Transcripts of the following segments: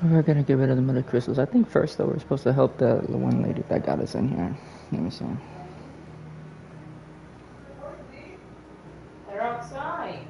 We're gonna get rid of the mother crystals. I think first though we're supposed to help the one lady that got us in here. Let me see. They're outside.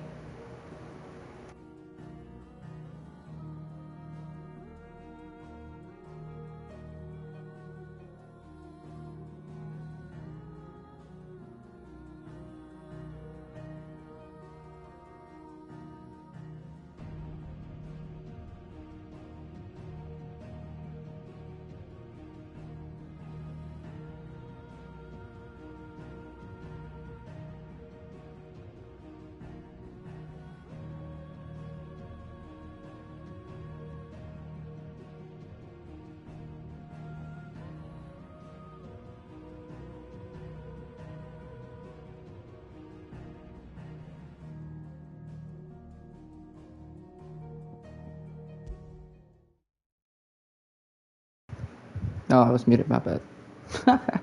Oh, I was muted, my bad. Alright.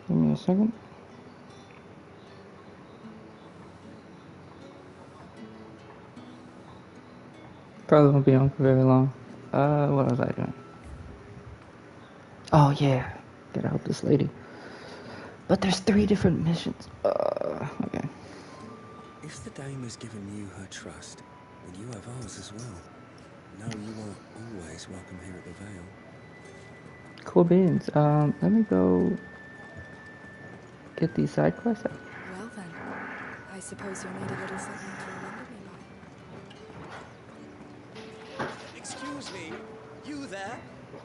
Give me a second. Probably won't be on for very long. What was I doing? Oh yeah, gotta help this lady. But there's 3 different missions. Okay. If the dame has given you her trust, then you have ours as well. No, you are always welcome here at the Vale. Cool beans. Let me go get these side quests. Well then, I suppose you'll need a little something to remember me by. Excuse me, you there?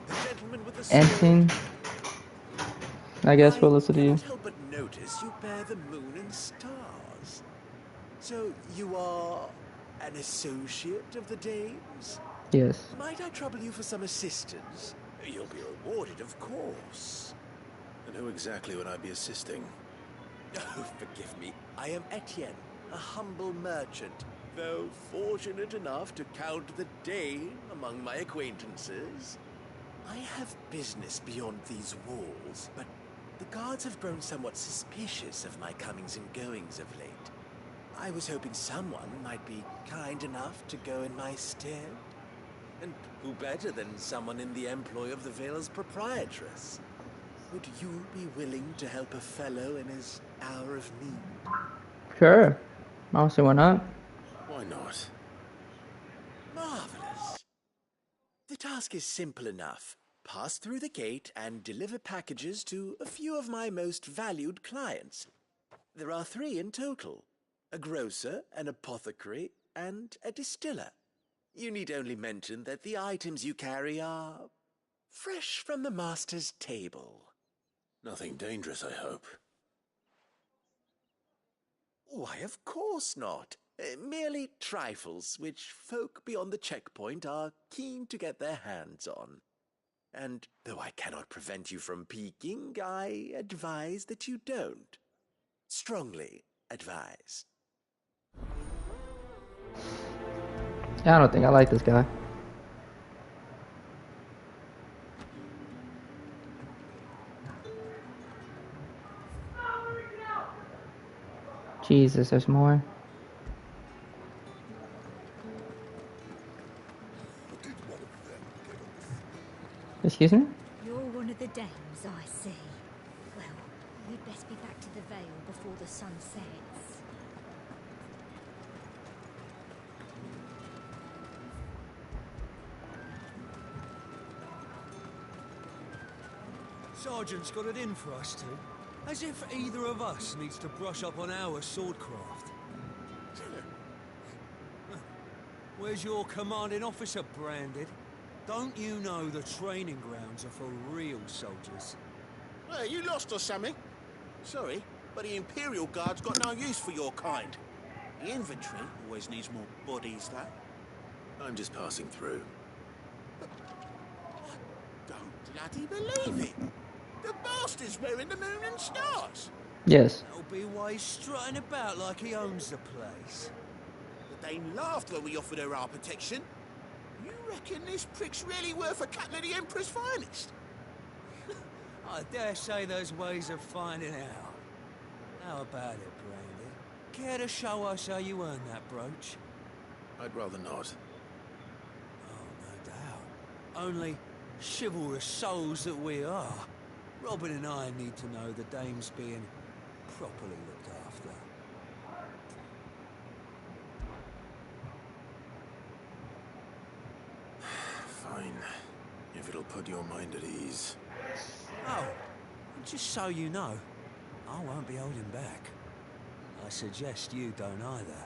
The gentleman with the sword? Anything? I guess we'll listen to you. I cannot help but notice you bear the moon and stars. So you are an associate of the dame's? Yes. Might I trouble you for some assistance? You'll be rewarded, of course. And who exactly would I be assisting? Oh, forgive me. I am Etienne, a humble merchant, though fortunate enough to count the Dane among my acquaintances. I have business beyond these walls, but the guards have grown somewhat suspicious of my comings and goings of late. I was hoping someone might be kind enough to go in my stead. And who better than someone in the employ of the Vale's proprietress? Would you be willing to help a fellow in his hour of need? Sure. I don't see why not. Why not? Marvelous. The task is simple enough. Pass through the gate and deliver packages to a few of my most valued clients. There are 3 in total: a grocer, an apothecary, and a distiller. You need only mention that the items you carry are fresh from the master's table. Nothing dangerous, I hope. Why, of course not. Merely trifles which folk beyond the checkpoint are keen to get their hands on. And though I cannot prevent you from peeking, I advise that you don't. Strongly advise. Yeah, I don't think I like this guy. Jesus, there's more. Excuse me? You're one of the dames, I see. Well, you'd best be back to the Vale before the sun sets. Sergeant's got it in for us two. As if either of us needs to brush up on our swordcraft. Where's your commanding officer branded? Don't you know the training grounds are for real soldiers? Well, you lost or something? Sorry, but the Imperial Guard's got no use for your kind. The infantry always needs more bodies, that. I'm just passing through. I don't bloody believe it. The bastard's wearing the moon and stars. Yes. That'll be why he's strutting about like he owns the place. The dame laughed when we offered her our protection. You reckon this prick's really worth a couple of the Emperor's finest? I dare say those ways of finding out. How about it, Brandy? Care to show us how you earned that brooch? I'd rather not. Oh, no doubt. Only chivalrous souls that we are, Robin and I need to know the dame's being properly looked after. Fine. If it'll put your mind at ease. Oh, and just so you know, I won't be holding back. I suggest you don't either.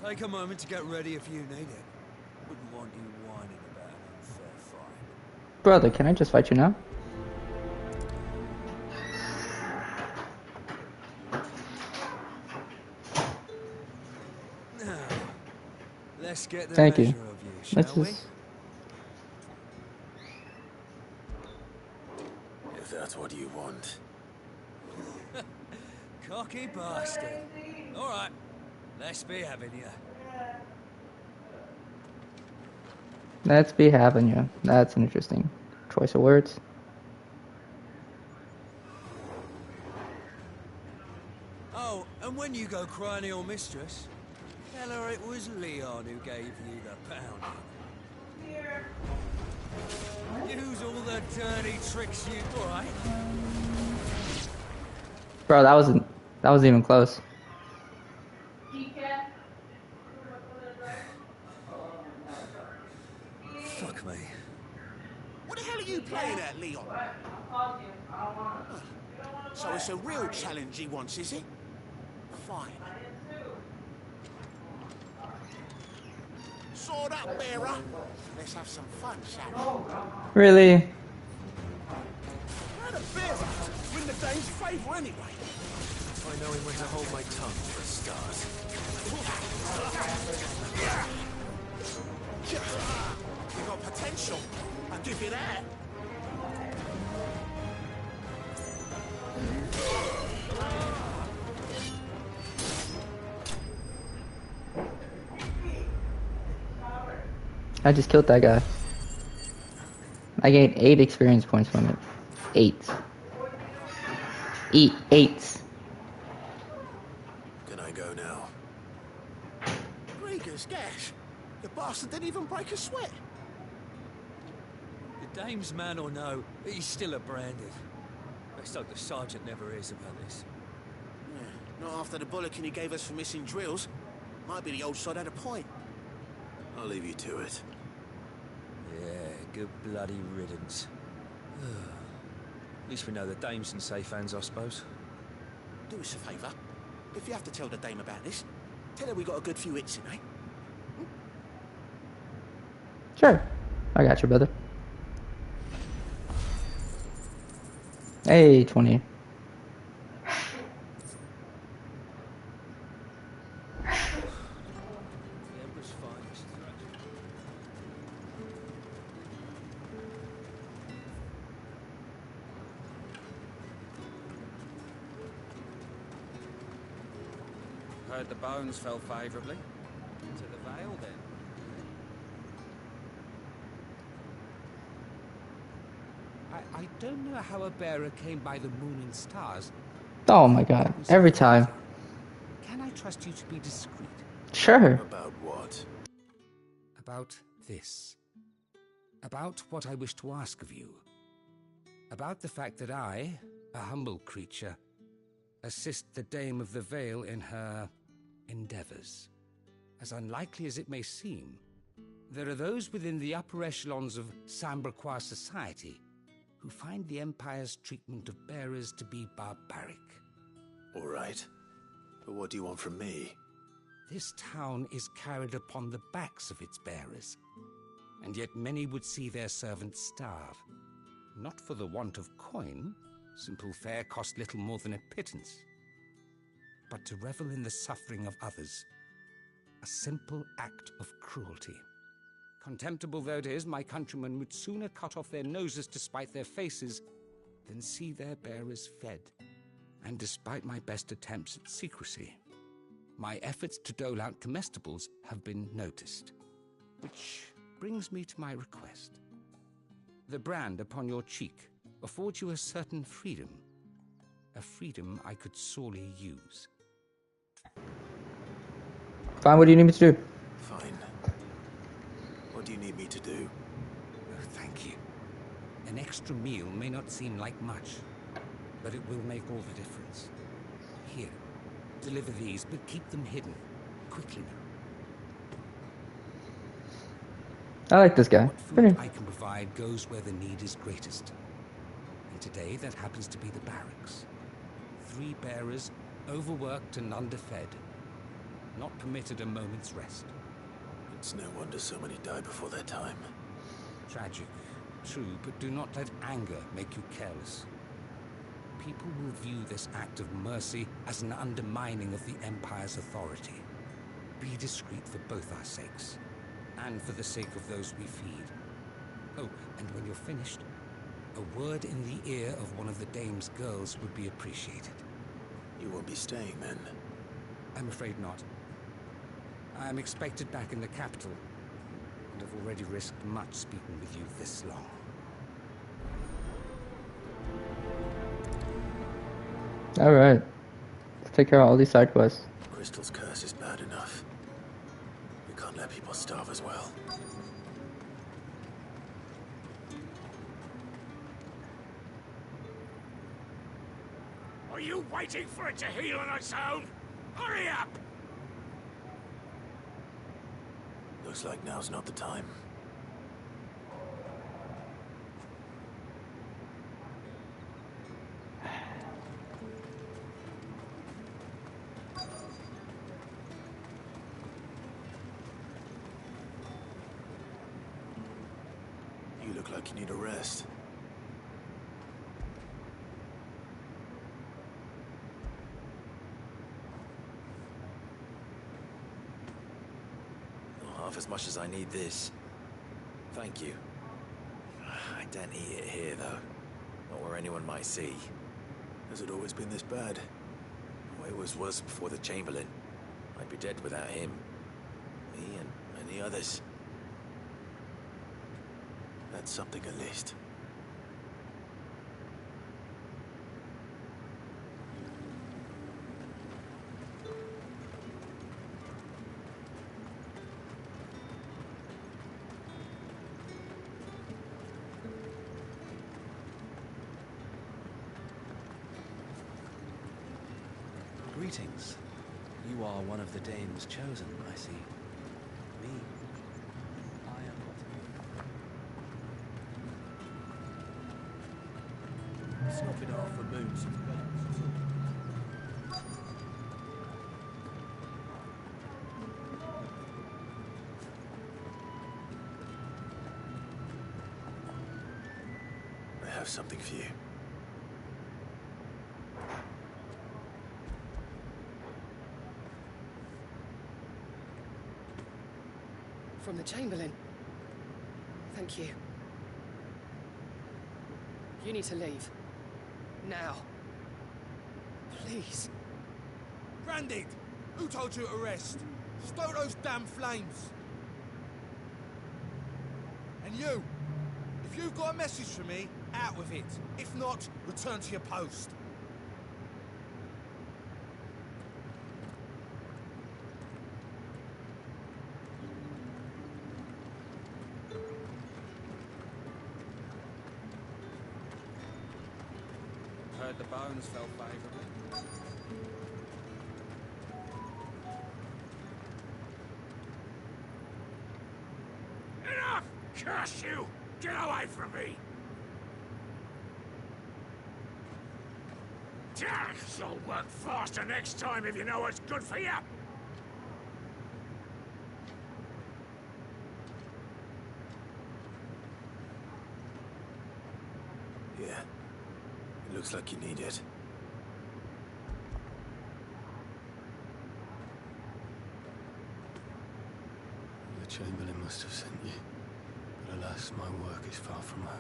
Take a moment to get ready if you need it. Wouldn't want you whining about an unfair fight. Brother, can I just fight you now? Now, let's get the Thank measure you. of you, Let's shall we? just... If that's what you want. Cocky bastard. All right, let's be having you. Let's be having you. That's an interesting choice of words. Oh, and when you go crying to your mistress, tell her it was Leon who gave you the pounding. Use all the dirty tricks you... All right. Bro, that wasn't even close. Fuck me. What the hell are you playing at, Leon? So it's a real challenge he wants, is it? Fine. Sword up, bearer. Let's have some fun, shall we? Really? How the bearer win the dame's favour anyway? By knowing when to hold my tongue for a start. You got potential. I'll give you that. I just killed that guy. I gained 8 experience points from it. 8. Eat 8. Can I go now? Gregor's gash. The bastard didn't even break a sweat. The dame's man or no, he's still a branded. Best hope the sergeant never hears about this. Yeah, not after the bollocking he gave us for missing drills. Might be the old sod had a point. I'll leave you to it. Yeah, good bloody riddance. At least we know the dame's in safe hands, I suppose. Do us a favour. If you have to tell the dame about this, tell her we got a good few hits in, eh? Sure. I got you, brother. Hey, 20. The Emperor's finest. Heard the bones fell favourably. To the Vale, then. I don't know how a bearer came by the moon and stars. Oh my god. Every time. Can I trust you to be discreet? Sure. About what? About this. About what I wish to ask of you. About the fact that I, a humble creature, assist the Dame of the Vale in her endeavors. As unlikely as it may seem, there are those within the upper echelons of Samberquois society who find the Empire's treatment of bearers to be barbaric. All right. But what do you want from me? This town is carried upon the backs of its bearers, and yet many would see their servants starve. Not for the want of coin, simple fare cost little more than a pittance, but to revel in the suffering of others, a simple act of cruelty. Contemptible though it is, my countrymen would sooner cut off their noses to spite their faces than see their bearers fed. And despite my best attempts at secrecy, my efforts to dole out comestibles have been noticed, which brings me to my request. The brand upon your cheek affords you a certain freedom. A freedom I could sorely use. Fine, what do you need me to do? Fine. What do you need me to do? Oh, thank you. An extra meal may not seem like much, but it will make all the difference. Here, deliver these, but keep them hidden. Quickly now. I like this guy. What food I can provide goes where the need is greatest. And today, that happens to be the barracks. 3 bearers, overworked and underfed. Not permitted a moment's rest. It's no wonder so many die before their time. Tragic, true, but do not let anger make you careless. People will view this act of mercy as an undermining of the Empire's authority. Be discreet for both our sakes, and for the sake of those we feed. Oh, and when you're finished, a word in the ear of one of the dame's girls would be appreciated. You won't be staying then? I'm afraid not. I am expected back in the capital, and have already risked much speaking with you this long. Alright. Let's take care of all these side quests. Crystal's curse is bad enough. We can't let people starve as well. Are you waiting for it to heal on its own? Hurry up! Looks like now's not the time. You look like you need a rest. Not half as much as I need this. Thank you. I don't eat it here, though. Not where anyone might see. Has it always been this bad? Well, it was worse before the Chamberlain. I'd be dead without him. Me and many others. That's something at least. Greetings. You are one of the dames chosen, I see. Me, I am not. It's not been half a moon since I have something for you. From the Chamberlain. Thank you. You need to leave. Now. Please. Grandad, who told you to rest? Stoke those damn flames. And you, if you've got a message for me, out with it. If not, return to your post. Heard the bones fell favourably. Enough! Curse you! Get away from me! This'll work faster next time if you know what's good for you! Yeah. It looks like you need it. The Chamberlain must have sent you. But alas, my work is far from over.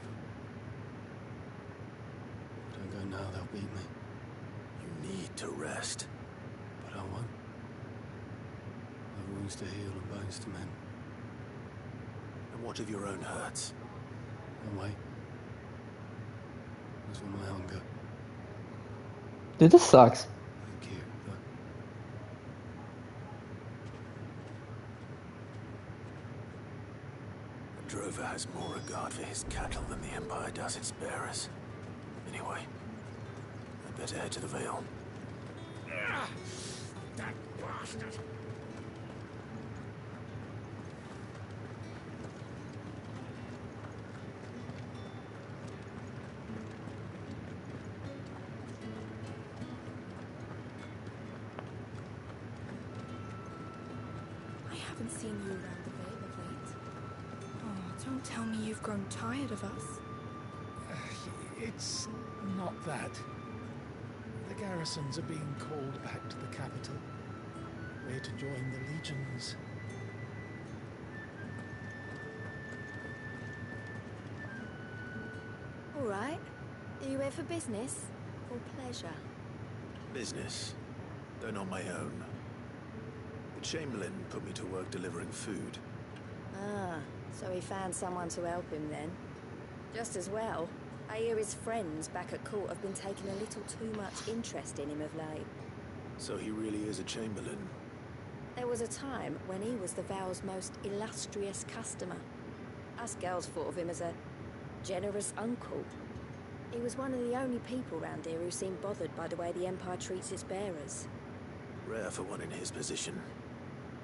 If I don't go now, they'll beat me. You need to rest. But I won't. I've wounds to heal and bones to mend. And What of your own hurts? No way. Those were my hunger. Dude, this sucks. Thank you, but A drover has more regard for his cattle than the Empire does its bearers. Anyway, I'd better head to the Vale. That bastard! I haven't seen you around the Vale of late. Oh, don't tell me you've grown tired of us. It's not that. The garrisons are being called back to the capital. We're to join the legions. All right. Are you here for business or pleasure? Business, though not my own. The Chamberlain put me to work delivering food. Ah, so he found someone to help him then. Just as well. I hear his friends back at court have been taking a little too much interest in him of late. So he really is a Chamberlain. There was a time when he was the Vale's most illustrious customer. Us girls thought of him as a generous uncle. He was one of the only people round here who seemed bothered by the way the Empire treats its bearers. Rare for one in his position.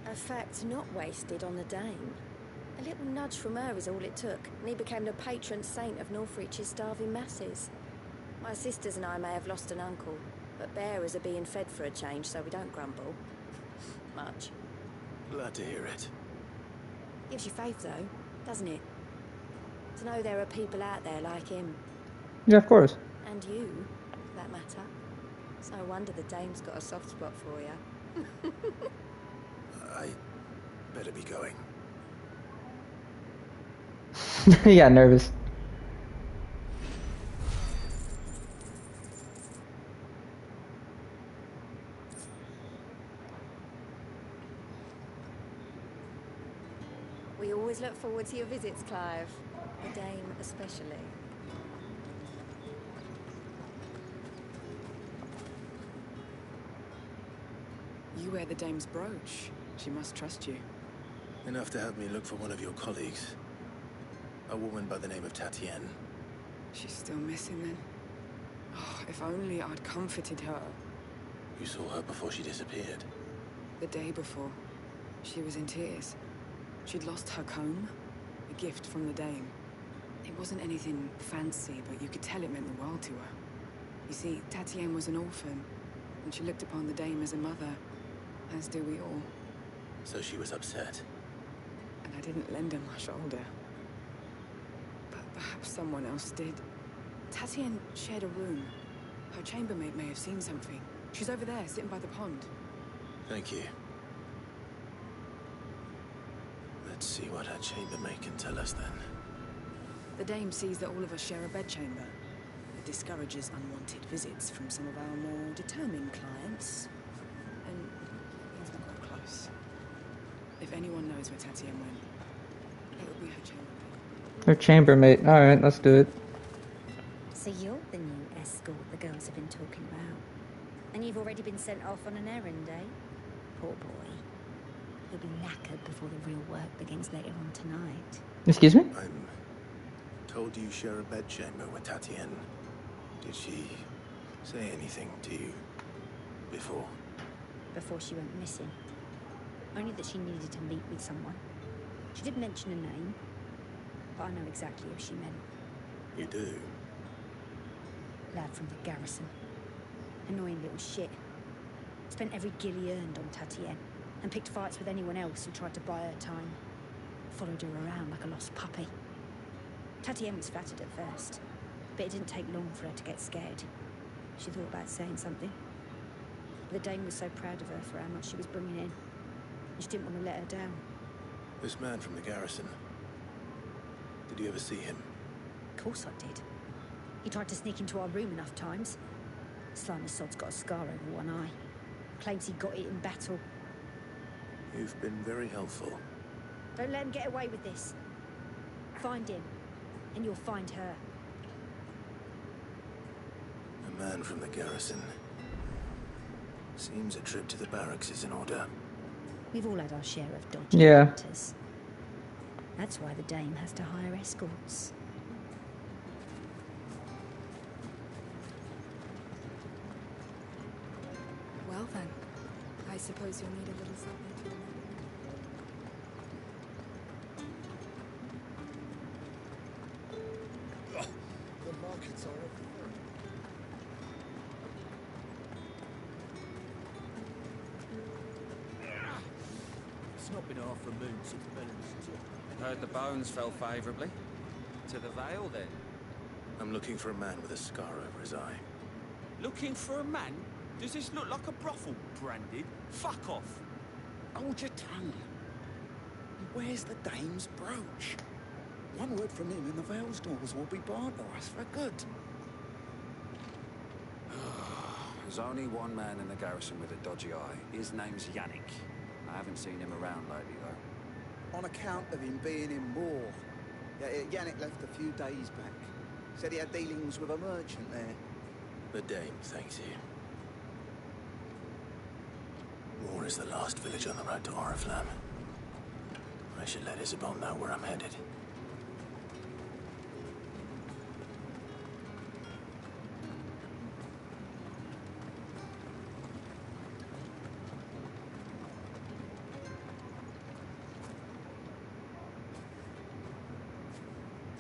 A fact not wasted on the Dame. A little nudge from her is all it took, and he became the patron saint of Northreach's starving masses. My sisters and I may have lost an uncle, but bearers are being fed for a change, so we don't grumble. Much. Glad to hear it. Gives you faith, though, doesn't it? To know there are people out there like him. Yeah, of course. And you, for that matter. It's no wonder the Dame's got a soft spot for you. I better be going. He got nervous. We always look forward to your visits, Clive. The Dame especially. You wear the Dame's brooch. She must trust you. Enough to have me look for one of your colleagues. A woman by the name of Tatienne. She's still missing then. Oh, if only I'd comforted her. You saw her before she disappeared. The day before, she was in tears. She'd lost her comb, a gift from the Dame. It wasn't anything fancy, but you could tell it meant the world to her. You see, Tatienne was an orphan, and she looked upon the Dame as a mother, as do we all. So she was upset. And I didn't lend her my shoulder. But perhaps someone else did. Tatienne shared a room. Her chambermaid may have seen something. She's over there, sitting by the pond. Thank you. Let's see what her chambermaid can tell us then. The Dame sees that all of us share a bedchamber. It discourages unwanted visits from some of our more determined clients. And things have got close. If anyone knows where Tatienne went, it would be her chambermaid. Her chambermaid. Alright, let's do it. So you're the new escort the girls have been talking about. And you've already been sent off on an errand, eh? Poor boy. He'll be knackered before the real work begins later on tonight. Excuse me? I'm told you share a bedchamber with Tatienne. Did she say anything to you before? Before she went missing. Only that she needed to meet with someone. She did mention a name, but I know exactly who she meant. You do? Lad from the garrison. Annoying little shit. Spent every guil he earned on Tatienne, and picked fights with anyone else who tried to buy her time. Followed her around like a lost puppy. Tatienne was flattered at first, but it didn't take long for her to get scared. She thought about saying something. But the Dame was so proud of her for how much she was bringing in. She didn't want to let her down. This man from the garrison. Did you ever see him? Of course I did. He tried to sneak into our room enough times. Slimy sod's got a scar over one eye. Claims he got it in battle. You've been very helpful. Don't let him get away with this. Find him, and you'll find her. A man from the garrison. Seems a trip to the barracks is in order. We've all had our share of dodgy Yeah. hunters. That's why the Dame has to hire escorts. Well then, I suppose you'll need a little something to remember. The markets are everywhere. It's not been half a moon since Melon's took. Heard the bones fell favourably. To the Vale, then? I'm looking for a man with a scar over his eye. Looking for a man? Does this look like a brothel, Branded? Fuck off! Hold your tongue. Where's the Dame's brooch? One word from him and the Vale's doors will be barred to us for good. There's only one man in the garrison with a dodgy eye. His name's Yannick. I haven't seen him around lately, though. On account of him being in Moor. Yannick left a few days back. Said he had dealings with a merchant there. The Dame thanks you. Moor is the last village on the road to Oriflamme. I should let Isabel know where I'm headed.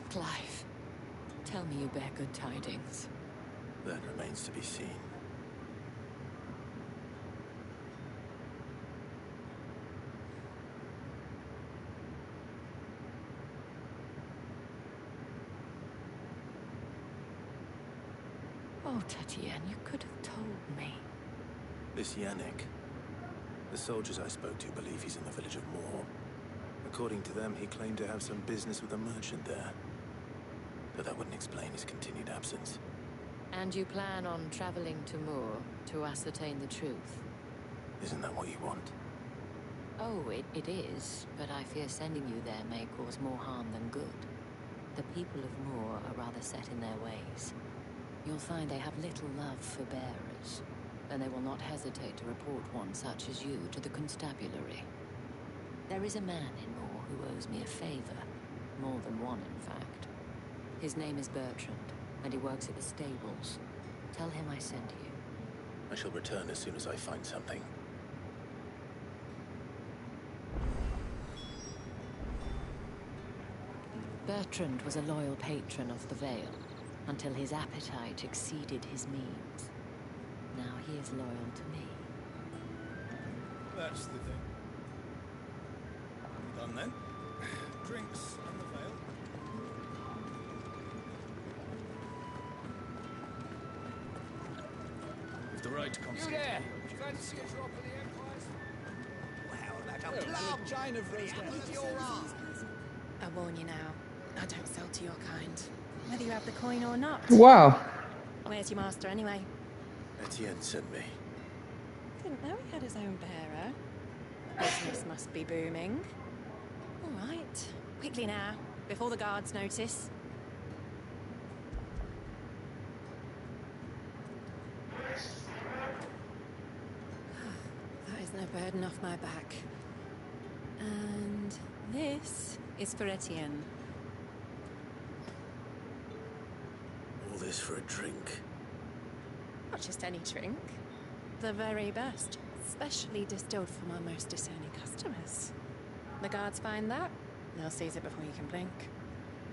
Clive, tell me you bear good tidings. That remains to be seen. Oh, Tatienne, you could have told me. This Yannick. The soldiers I spoke to believe he's in the village of Moor. According to them, he claimed to have some business with a merchant there. But that wouldn't explain his continued absence. And you plan on traveling to Moor to ascertain the truth? Isn't that what you want? Oh, it is, but I fear sending you there may cause more harm than good. The people of Moor are rather set in their ways. You'll find they have little love for bearers, and they will not hesitate to report one such as you to the constabulary. There is a man in Moor who owes me a favor. More than one, in fact. His name is Bertrand, and he works at the stables. Tell him I sent you. I shall return as soon as I find something. Bertrand was a loyal patron of the Vale, until his appetite exceeded his means. Now he is loyal to me. That's the thing. Done then? Drinks and the Vale. If the right comes You there! Fancy a drop of the Empire's? Wow, like a plum chain of rings with your arm. I warn you now, I don't sell to your kind. Whether you have the coin or not. Wow. Where's your master anyway? Etienne sent me. Didn't know he had his own bearer. Business must be booming. All right, quickly now, before the guards notice. That is no burden off my back. And this is for Etienne. All this for a drink. Not just any drink. The very best. Specially distilled from our most discerning customers. The guards find that, they'll seize it before you can blink.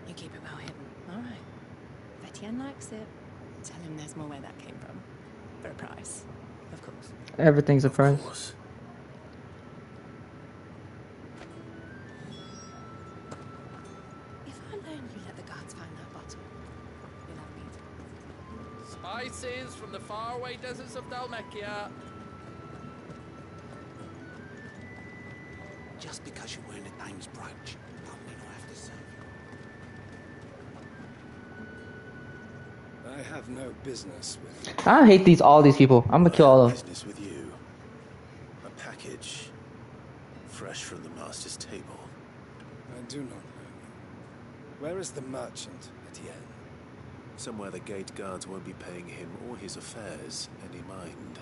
You keep it well hidden, all right? If Etienne likes it, tell him there's more where that came from. For a price, of course. Everything's a price. Of course. If I learn you let the guards find that bottle, you'll have me. Spices from the faraway deserts of Dalmekia. Just because you're wearing a Dame's brooch, don't mean I have to serve you. I have no business with... I hate all these people. I'm gonna kill all of them. Business with you. A package. Fresh from the master's table. I do not know you. Where is the merchant, Etienne? Somewhere the gate guards won't be paying him or his affairs any mind.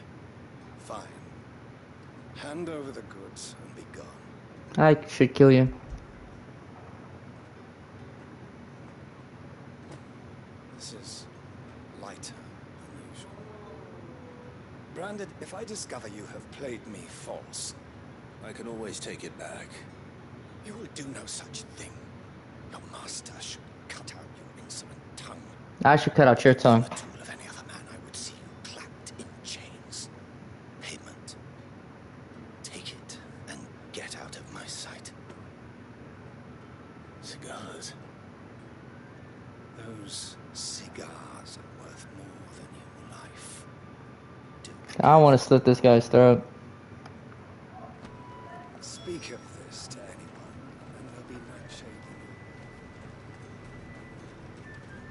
Fine. Hand over the goods and be gone. I should kill you. This is lighter than usual. Branded, if I discover you have played me false, I can always take it back. You will do no such thing. Your master should cut out your insolent tongue. I should cut out your tongue. If you were a tool of any other man, I would see you clapped in chains. Payment. Take it and get out of my sight. Cigars. Those cigars are worth more than your life. I want to slit this guy's throat. Speak of this to anyone, and there'll be no shading.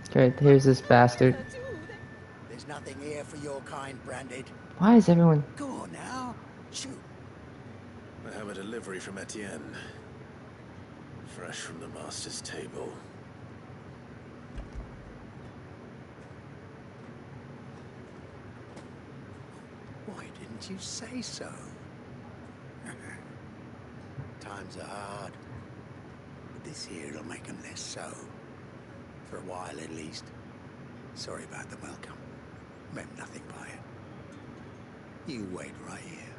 Okay, here's this bastard. There's nothing here for your kind, Branded. Why is everyone... Go on now. Shoot. I have a delivery from Etienne. Fresh from the master's table. Why didn't you say so? Times are hard. But this here'll make them less so. For a while, at least. Sorry about the welcome. Meant nothing by it. You wait right here.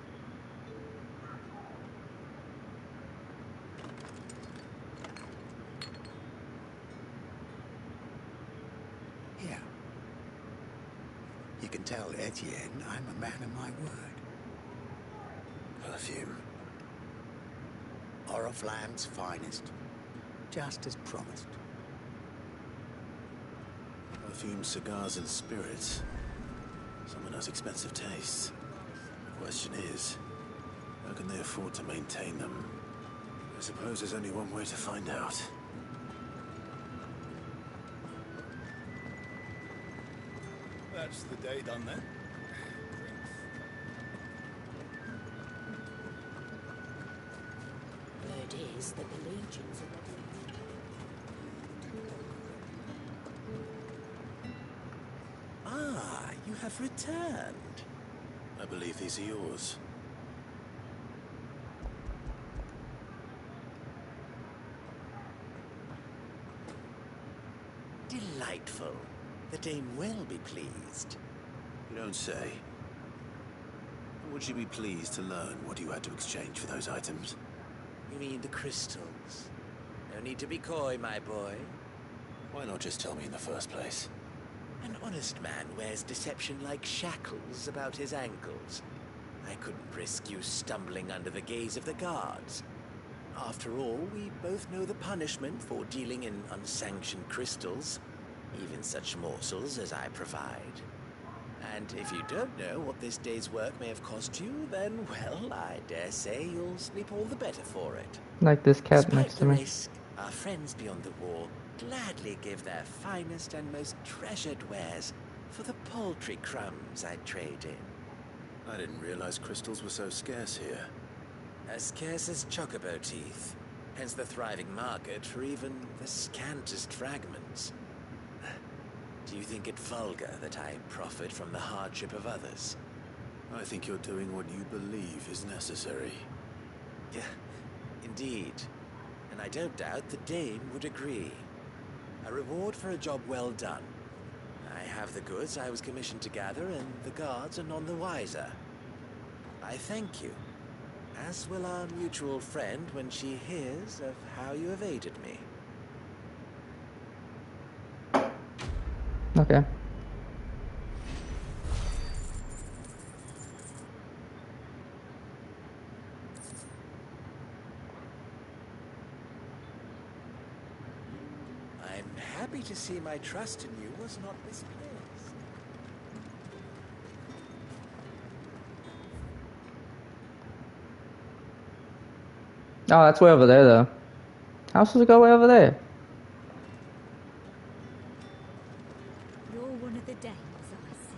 Here. You can tell Etienne I'm a man of my word. Perfume. Oriflamme's finest. Just as promised. Perfume, cigars, and spirits. Someone has expensive tastes. The question is, how can they afford to maintain them? I suppose there's only one way to find out. That's the day done then. Word is that the legions are Ah, you have returned. I believe these are yours. Delightful. The dame will be pleased. You don't say. Would she be pleased to learn what you had to exchange for those items? You mean the crystals? No need to be coy, my boy. Why not just tell me in the first place? An honest man wears deception like shackles about his ankles. I couldn't risk you stumbling under the gaze of the guards. After all, we both know the punishment for dealing in unsanctioned crystals, even such morsels as I provide. And if you don't know what this day's work may have cost you, then, well, I dare say you'll sleep all the better for it. Like this cat Despite next to the me. risk, our friends beyond the wall gladly give their finest and most treasured wares for the paltry crumbs I trade in. I didn't realize crystals were so scarce here. As scarce as chocobo teeth, hence the thriving market for even the scantest fragments. Do you think it vulgar that I profit from the hardship of others? I think you're doing what you believe is necessary. Yeah, indeed. And I don't doubt the dame would agree. A reward for a job well done. I have the goods I was commissioned to gather, and the guards are none the wiser. I thank you, as will our mutual friend when she hears of how you have aided me. Okay. I'm happy to see my trust in you was not misplaced. Oh, that's way over there, though. How supposed to go way over there? You're one of the dames, I see.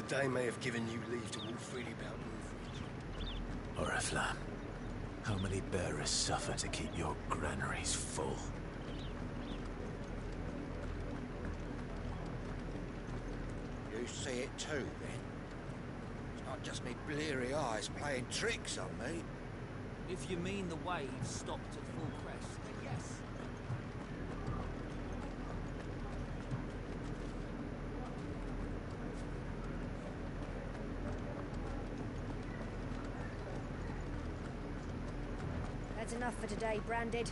They may have given you leave to walk freely about Wolf. Oriflamme, how many bearers suffer to keep your granaries full? You see it too, then? It's not just me bleary eyes playing tricks on me. If you mean the waves stopped at full crest, then yes. That's enough for today, Branded.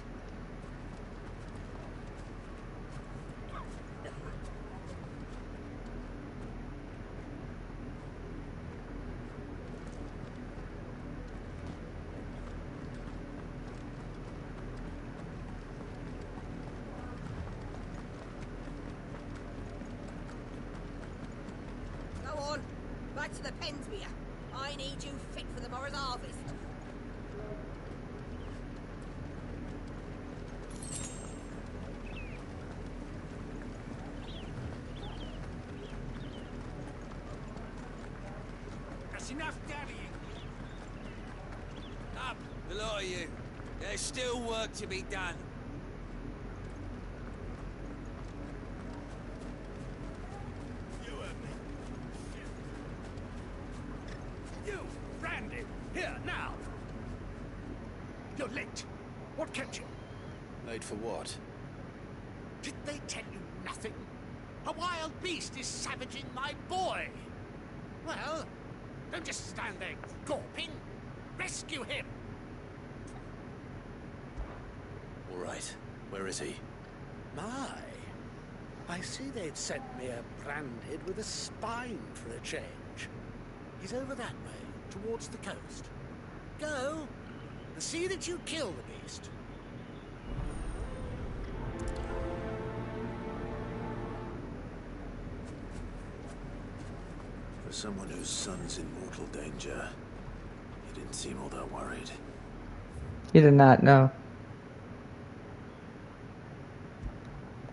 Go on, back to the pens with you. I need you fit for the morrow's harvest. That's enough daddying. Up, the lot of you. There's still work to be done. You, Randy, here, now! You're late. What kept you? Late for what? Did they tell you nothing? A wild beast is savaging my boy! Well, don't just stand there gawping. Rescue him! All right. Where is he? My, I see they'd sent me a Branded with a spine for a change. He's over that way, towards the coast. Go, and see that you kill the beast. For someone whose son's in mortal danger, he didn't seem all that worried. He did not know.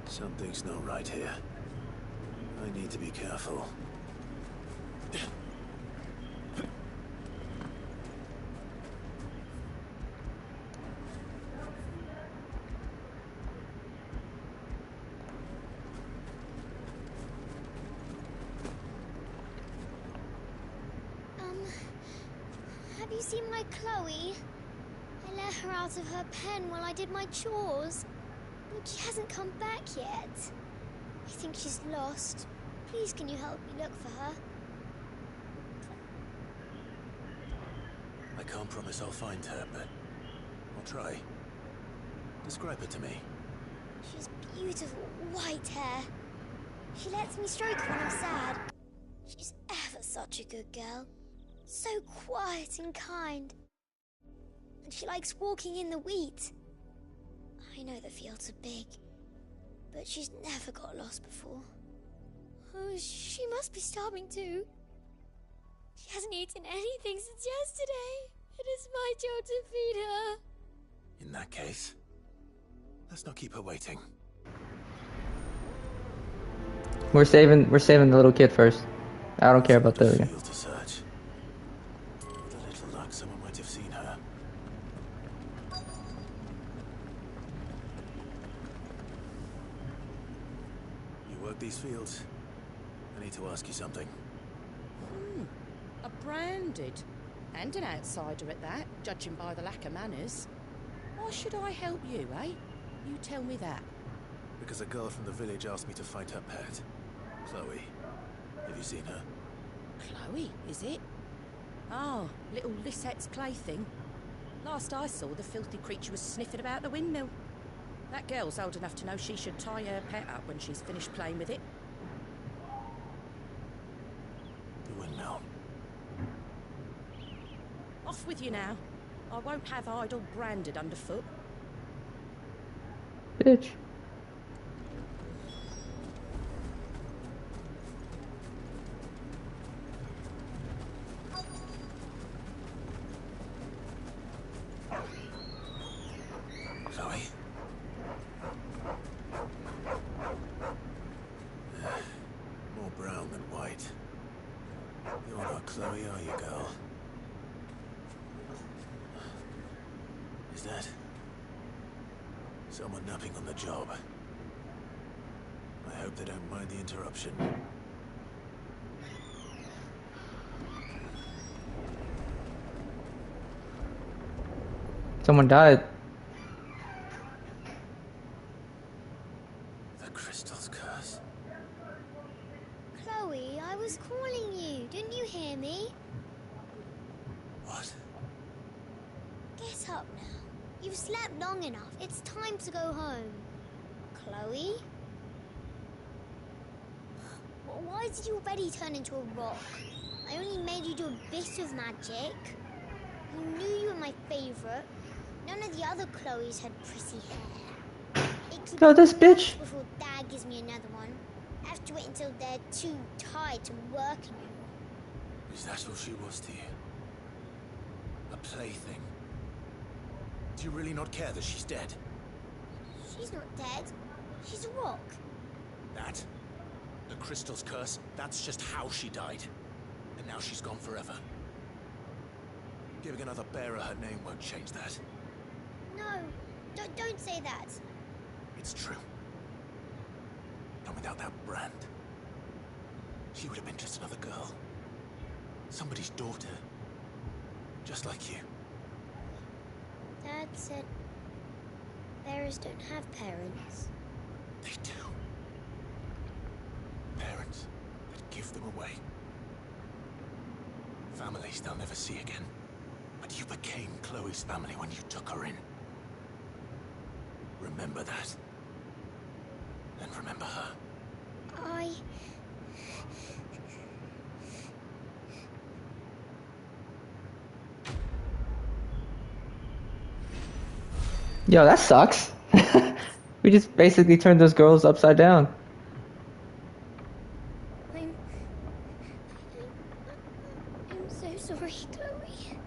Something's not right here. I need to be careful. Have you seen my Chloe? I let her out of her pen while I did my chores. But she hasn't come back yet. I think she's lost. Please, can you help me look for her? I can't promise I'll find her, but I'll try. Describe her to me. She's beautiful white hair. She lets me stroke her when I'm sad. She's ever such a good girl. So quiet and kind. And she likes walking in the wheat. I know the fields are big, but she's never got lost before. Oh, she must be starving too. She hasn't eaten anything since yesterday. It is my job to feed her. In that case, let's not keep her waiting. We're saving the little kid first. I don't care about the other guy. Field to search. With a little luck, someone might have seen her. You work these fields? I need to ask you something. A Branded. And an outsider at that, judging by the lack of manners. Why should I help you, eh? You tell me that. Because a girl from the village asked me to find her pet. Chloe. Have you seen her? Chloe, is it? Oh, little Lisette's plaything. Last I saw, the filthy creature was sniffing about the windmill. That girl's old enough to know she should tie her pet up when she's finished playing with it. The windmill. Off with you now. I won't have idle Branded underfoot. Bitch. Chloe? More brown than white. You're not Chloe, are you, girl? Is that someone napping on the job? I hope they don't mind the interruption. Someone died. The crystal's curse. Chloe, I was calling you. Didn't you hear me? What? Get up now. You've slept long enough. It's time to go home. Chloe? Why did you already turn into a rock? I only made you do a bit of magic. You knew you were my favourite. None of the other Chloes had pretty hair. It could Yo, this be months bitch. before Dad gives me another one. I have to wait until they're too tired to work anymore. Is that all she was to you? A plaything? Do you really not care that she's dead? She's not dead. She's a rock. That? The crystal's curse? That's just how she died. And now she's gone forever. Giving another bearer her name won't change that. No, don't say that. It's true. And without that brand, she would have been just another girl. Somebody's daughter. Just like you. Dad said bearers don't have parents. They do. Parents that give them away. Families they'll never see again. But you became Chloe's family when you took her in. Remember that. And remember her. Yo, that sucks. We just basically turned those girls upside down. I'm so sorry, Chloe.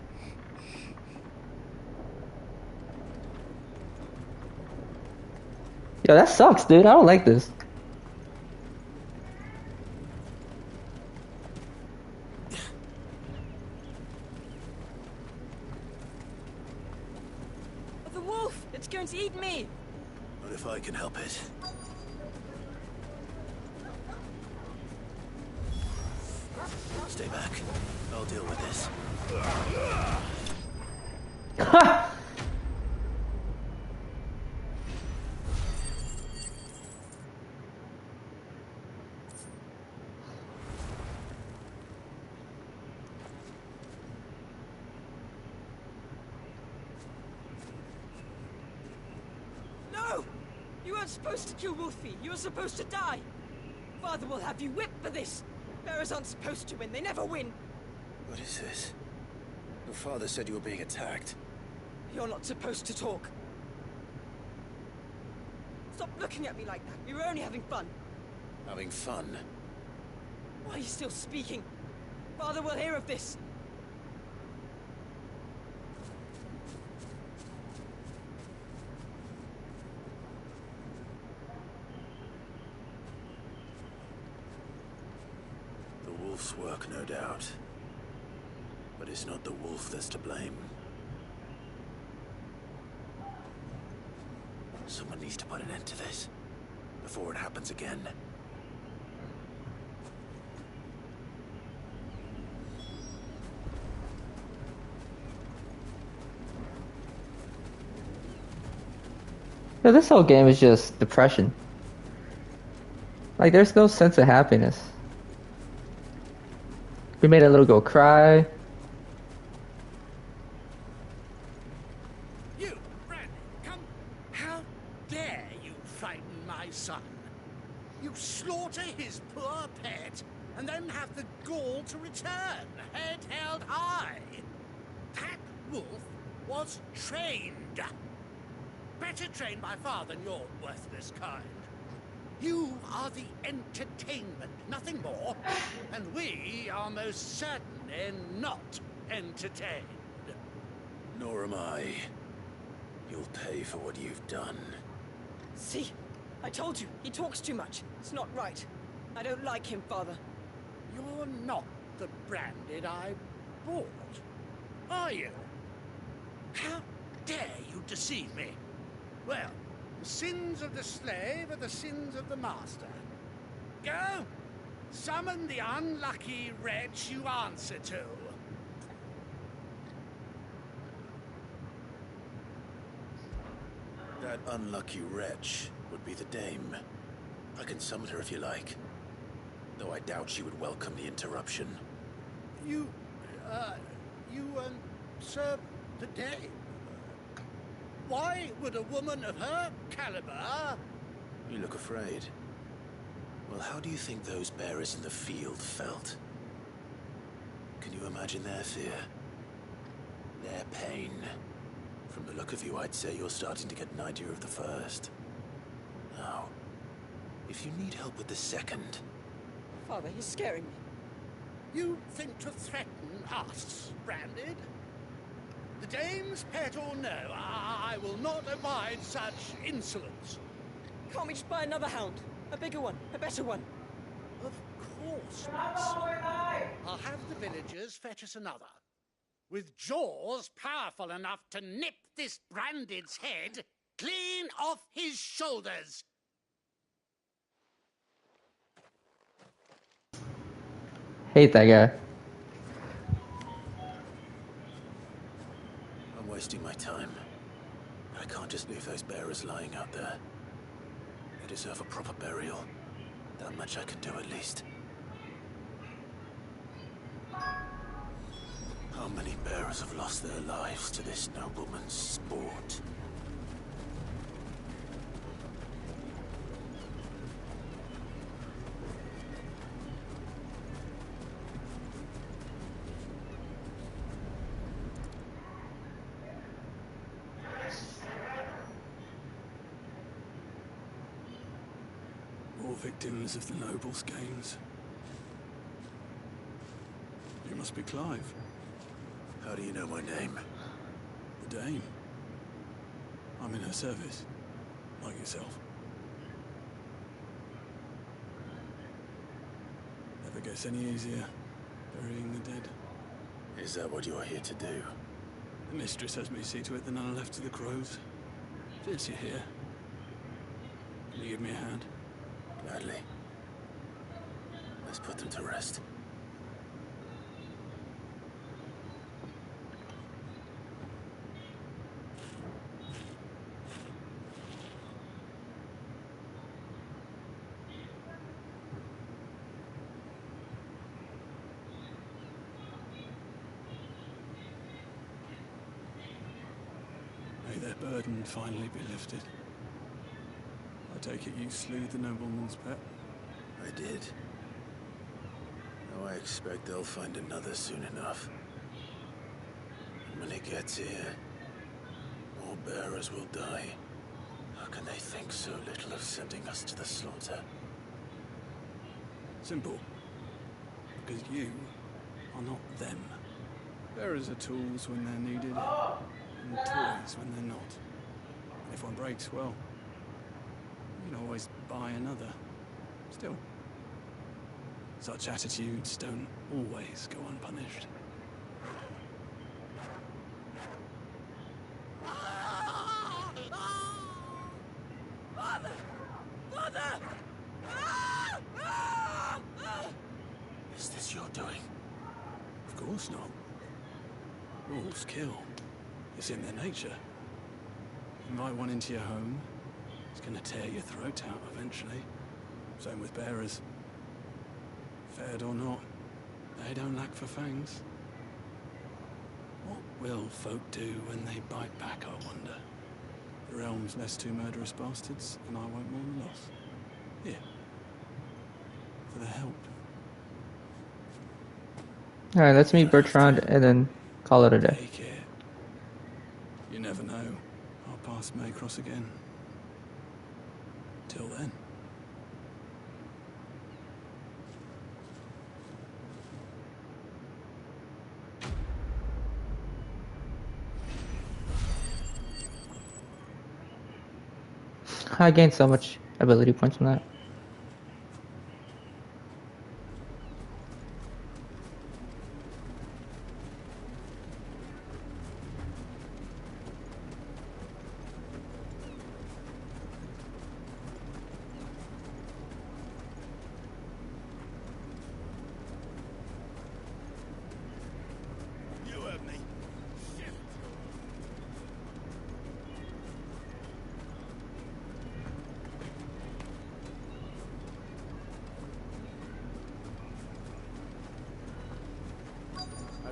Yo, that sucks, dude. I don't like this. The wolf! It's going to eat me! Not if I can help it. Stay back. I'll deal with this. Ha! No! You weren't supposed to kill Wolfie. You were supposed to die. Father will have you whipped for this. Bearers aren't supposed to win. They never win. What is this? Your father said you were being attacked. You're not supposed to talk. Stop looking at me like that. We were only having fun. Having fun? Why are you still speaking? Father will hear of this. The wolf's work, no doubt. But it's not the wolf that's to blame. Someone needs to put an end to this, before it happens again. Yo, this whole game is just depression. Like, there's no sense of happiness. We made a little girl cry. You, Brandon, come. How dare you frighten my son? You slaughter his poor pet, and then have the gall to return, head held high. That wolf was trained. Better trained by far than your worthless kind. You are the entertainment, nothing more. And we are most certainly not entertained. Nor am I. You'll pay for what you've done. See? I told you, he talks too much. It's not right. I don't like him, Father. You're not the branded I bought, are you? How dare you deceive me? Well, the sins of the slave are the sins of the master. Go, summon the unlucky wretch you answer to. That unlucky wretch would be the dame. I can summon her if you like. Though I doubt she would welcome the interruption. You serve the dame? Why would a woman of her caliber... You look afraid. Well, how do you think those bearers in the field felt? Can you imagine their fear? Their pain? From the look of you, I'd say you're starting to get an idea of the first. Now, if you need help with the second... Father, you're scaring me. You think to threaten us, Branded? The dame's pet or no, I will not abide such insolence. Can't we just buy another hound? A bigger one, a better one. Of course, my son. I'll have the villagers fetch us another. With jaws powerful enough to nip this Branded's head clean off his shoulders. Hate that guy. I'm wasting my time. I can't just leave those bearers lying out there. They deserve a proper burial. That much I can do at least. How many bearers have lost their lives to this nobleman's sport? More victims of the nobles' games. You must be Clive. How do you know my name? The Dame. I'm in her service, like yourself. Never gets any easier, burying the dead. Is that what you're here to do? The mistress has me see to it that none are left to the crows. Since you're here, can you give me a hand? Gladly. Let's put them to rest. May their burden finally be lifted. I take it you slew the nobleman's pet? I did. Now I expect they'll find another soon enough. And when it gets here, more bearers will die. How can they think so little of sending us to the slaughter? Simple. Because you are not them. Bearers are tools when they're needed, and toys when they're not. And if one breaks, well, you can always buy another. Still, such attitudes don't always go unpunished. Father! Father! Is this your doing? Of course not. Wolves kill. It's in their nature. Invite one into your home, it's gonna tear your throat out eventually. Same with bearers. Fed or not, they don't lack for fangs. What will folk do when they bite back, I wonder? The realm's less two murderous bastards, and I won't mourn the loss. Here. For the help. Alright, let's meet Bertrand and then call it a day. Take care. You never know. Our paths may cross again. Till then. I gained so much ability points from that.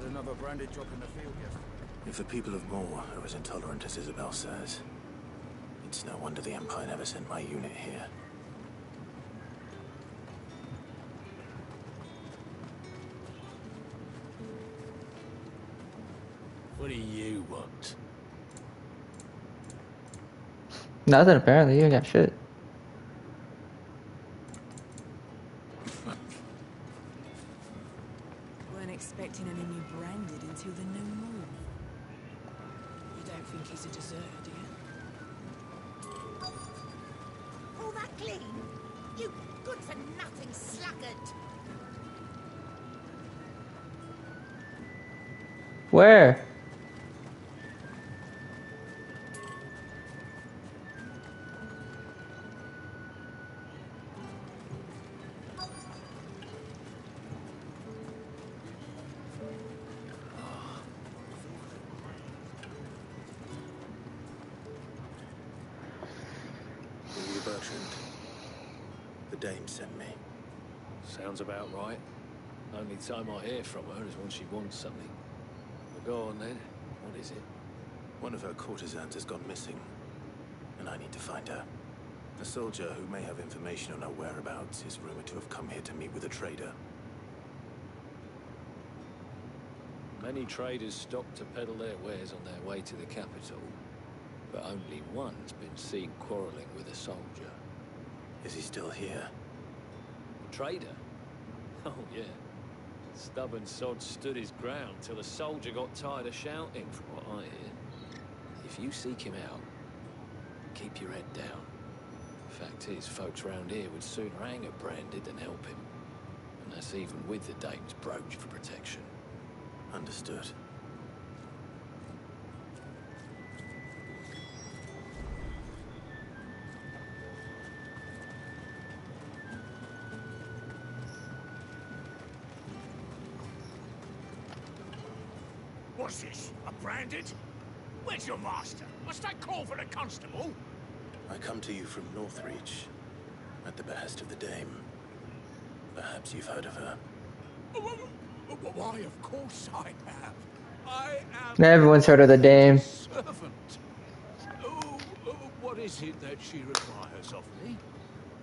another branded drop in the field yesterday. If the people of Moore are as intolerant as Isabel says, it's no wonder the Empire never sent my unit here. What do you want? Nothing, apparently. You ain't got shit. Weren't expecting any new branded until the new moon. You don't think he's a deserter, do you? All that clean? You good-for-nothing sluggard! Where? Lady Bertrand, the dame sent me. Sounds about right. Only time I hear from her is when she wants something. Well, go on then. What is it? One of her courtesans has gone missing, and I need to find her. A soldier who may have information on her whereabouts is rumored to have come here to meet with a trader. Many traders stop to peddle their wares on their way to the capital, but only one's been seen quarreling with a soldier. Is he still here? A trader? Oh, yeah. Stubborn sod stood his ground till the soldier got tired of shouting, from what I hear. If you seek him out, keep your head down. Fact is, folks round here would sooner hang a branded than help him. And that's even with the dame's brooch for protection. Understood. What's this? A branded? Where's your master? Must I call for the constable? I come to you from Northreach, at the behest of the dame. Perhaps you've heard of her. Why, of course I have. I am... Everyone's heard of the dame. Servant. What is it that she requires of me?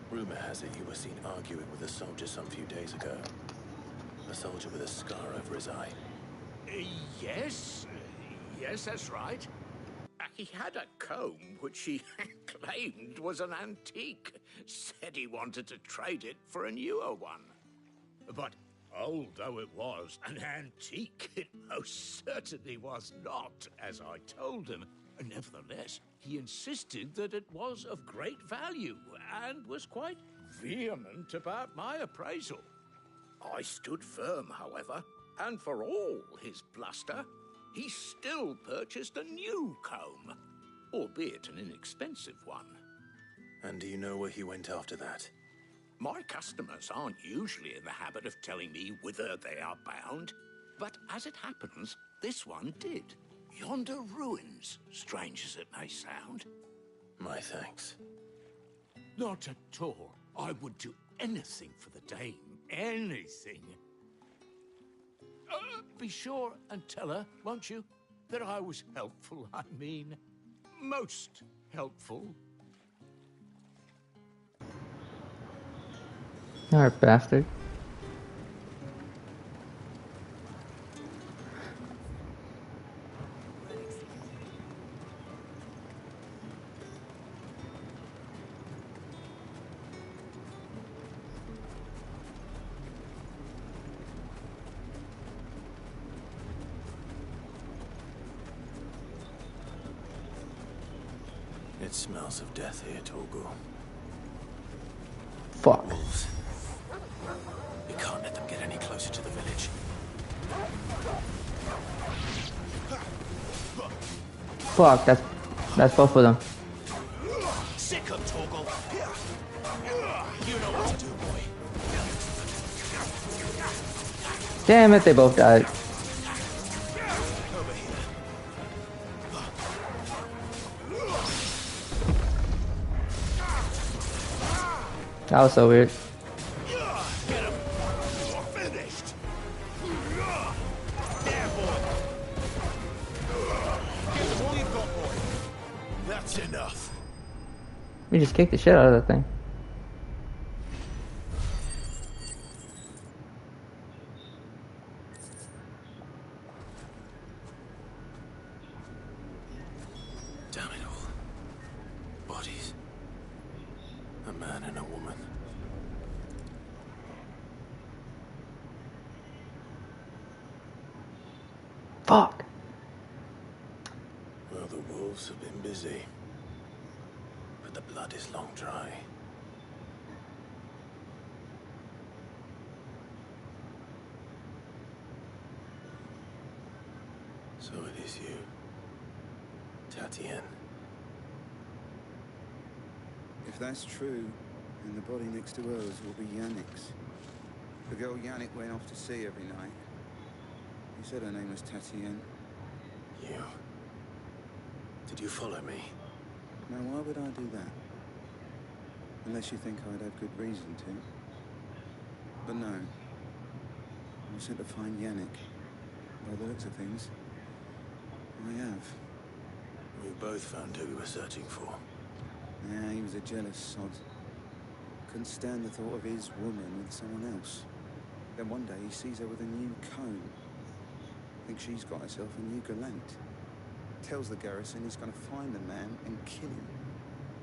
Rumor has it you were seen arguing with a soldier some few days ago. A soldier with a scar over his eye. Yes. Yes, that's right. He had a comb which he claimed was an antique. Said he wanted to trade it for a newer one. But old though it was, an antique it most certainly was not, as I told him. Nevertheless, he insisted that it was of great value and was quite vehement about my appraisal. I stood firm, however, and for all his bluster, he still purchased a new comb, albeit an inexpensive one. And do you know where he went after that? My customers aren't usually in the habit of telling me whither they are bound, but as it happens, this one did. Yonder ruins, strange as it may sound. My thanks. Not at all. I would do anything for the dame. Anything. Be sure and tell her, won't you, that I was helpful, I mean, most helpful. Alright, bastard. It smells of death here, Torgal. Fuck. Wolves. We can't let them get any closer to the village. Fuck, that's both of them. Sick of Torgal. You know what to do, boy. Damn it, they both died. Over here. That was so weird. Get him. You're finished. There, We just kicked the shit out of that thing. Damn it all. Bodies. A man and a woman. Fuck. Well, the wolves have been busy. But the blood is long dry. So it is you, Tatienne. If that's true, then the body next to hers will be Yannick's. The girl Yannick went off to sea every night. He said her name was Tatienne. You? Did you follow me? Now, why would I do that? Unless you think I'd have good reason to. But no. I was sent to find Yannick. By the looks of things, I have. We both found who we were searching for. Yeah, he was a jealous sod. Couldn't stand the thought of his woman with someone else. Then one day he sees her with a new comb. Thinks she's got herself a new gallant. Tells the garrison he's going to find the man and kill him.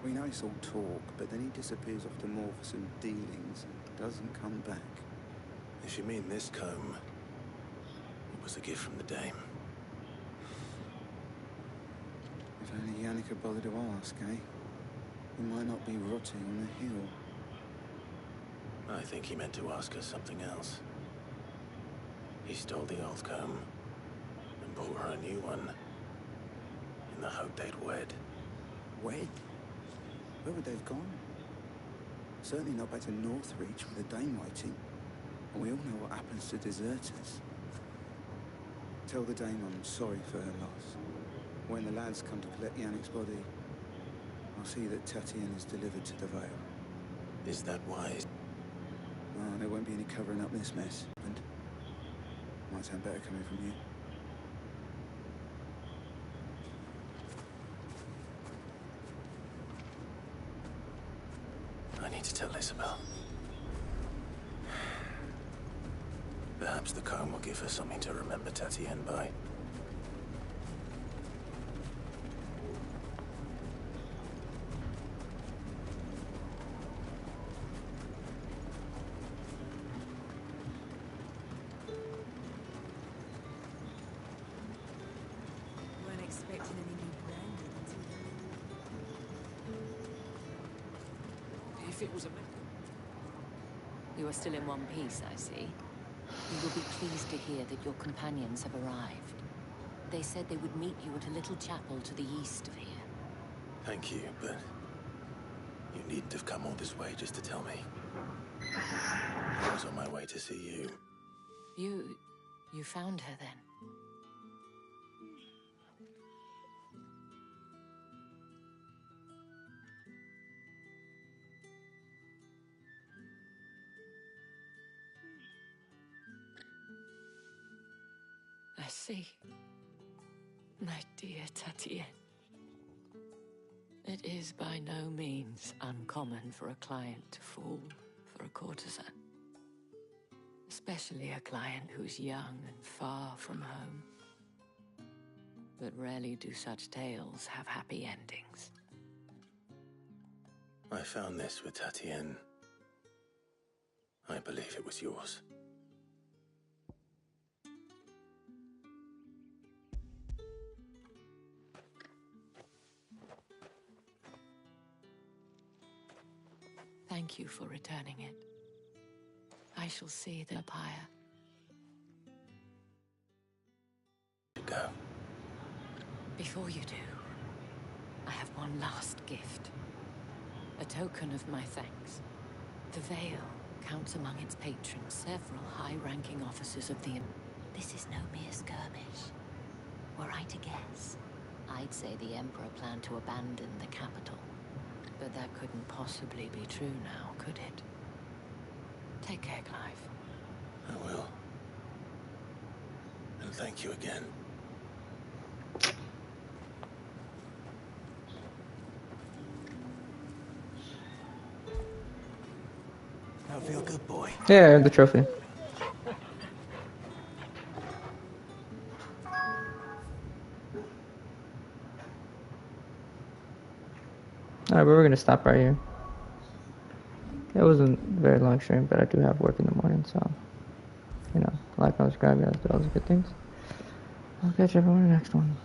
We know it's all talk, but then he disappears off to more for some dealings and doesn't come back. If you mean this comb, it was a gift from the dame. If only Yannick had bothered to ask, eh? He might not be rotting on the hill. I think he meant to ask us something else. He stole the old comb and bought her a new one in the hope they'd wed. Wed? Where would they have gone? Certainly not back to Northreach with a dame waiting. And we all know what happens to deserters. Tell the dame I'm sorry for her loss. When the lads come to collect Yannick's body, I'll see that Tatienne is delivered to the Vale. Is that wise? Oh, there won't be any covering up this mess. And might sound better coming from you. I need to tell Isabel. Perhaps the comb will give her something to remember Tatienne by. Weren't expecting any new branding until If it was a... You are still in one piece, I see. You will be pleased to hear that your companions have arrived. They said they would meet you at a little chapel to the east of here. Thank you, but you needn't have come all this way just to tell me. I was on my way to see you. You found her then? I see. My dear Tatienne. It is by no means uncommon for a client to fall for a courtesan. Especially a client who's young and far from home. But rarely do such tales have happy endings. I found this with Tatienne. I believe it was yours. Thank you for returning it. I shall see the pyre. Go. Before you do, I have one last gift. A token of my thanks. The Vale counts among its patrons several high-ranking officers of the... This is no mere skirmish. Were I to guess, I'd say the Emperor planned to abandon the capital. But that couldn't possibly be true now, could it? Take care, Clive. I will. And thank you again. boy. Yeah, the trophy. Alright, but we're gonna stop right here. It wasn't a very long stream, but I do have work in the morning, so you know, like, comment, subscribe, guys, do all those good things. I'll catch everyone in the next one.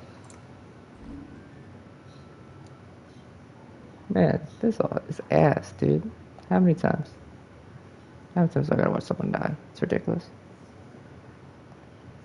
Man, this all is ass, dude. How many times? How many times do I gotta watch someone die? It's ridiculous.